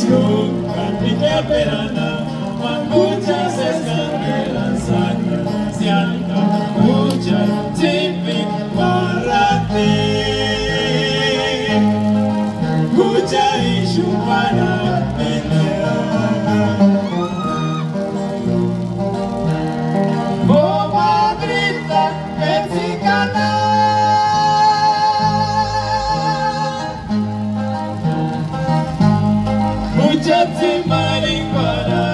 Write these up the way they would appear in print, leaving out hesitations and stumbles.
discutan y que verán, muchas escabelanzas, si alta mucha tipik para ti, mucha isu para pelear. Boba grita mexicana, mucha timaricana,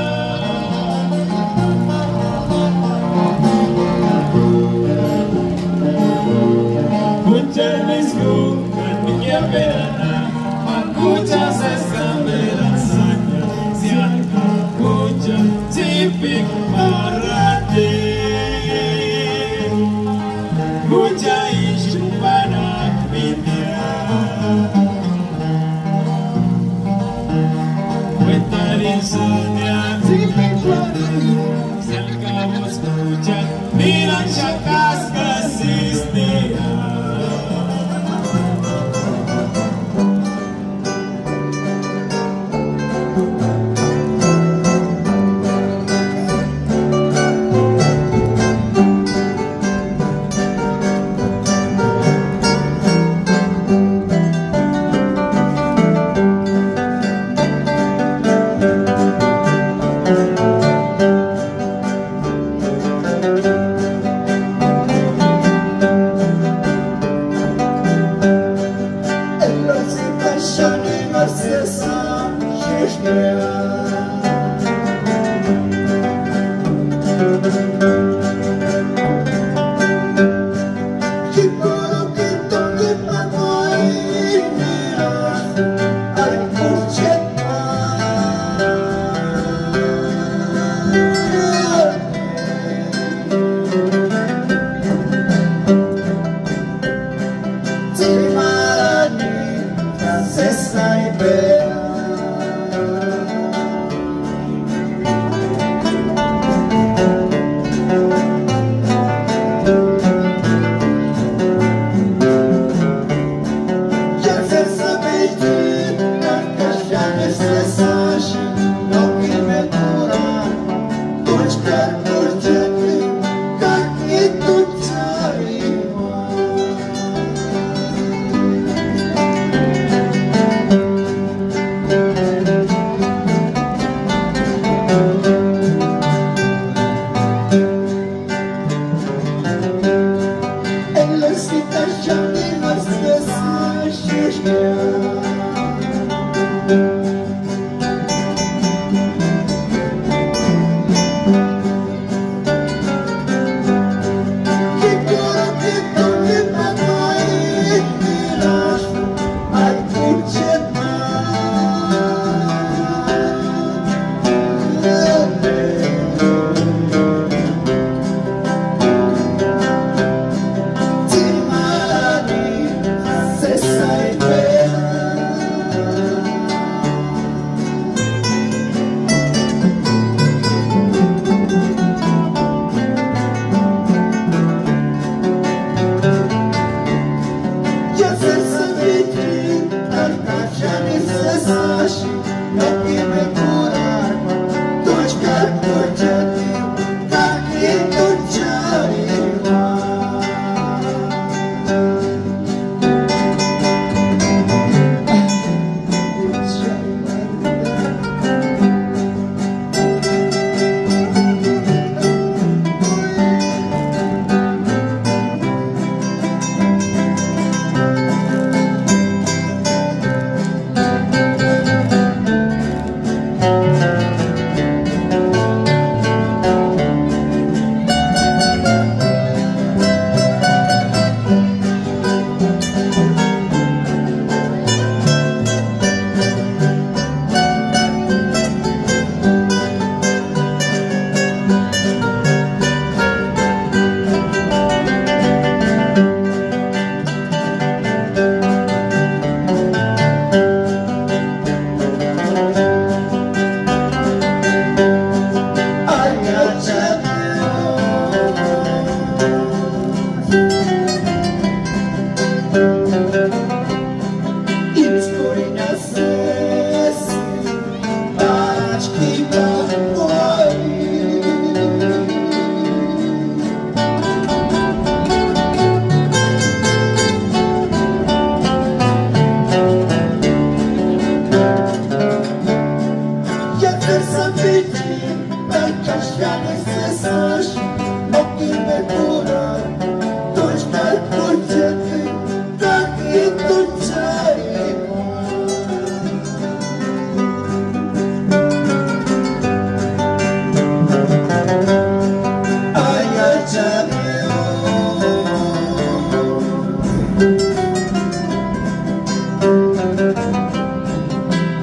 mucha discutan y que verán, muchas escabelanzas, si alta mucha tipik para ti. Mucha isu para pelear. Cuentar insomnia, si al cabo escuchan, miran chacas que să vezi, dacă așa ne se sași, ochii pe gură, duci ca curgete, dacă e duceai. Aia ce-am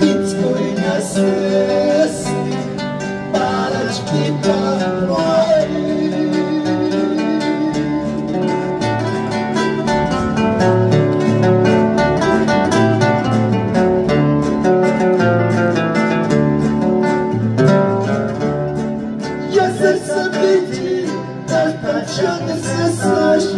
It's going as this, but it's keep on Я сердце беги, так как я не сосаешь,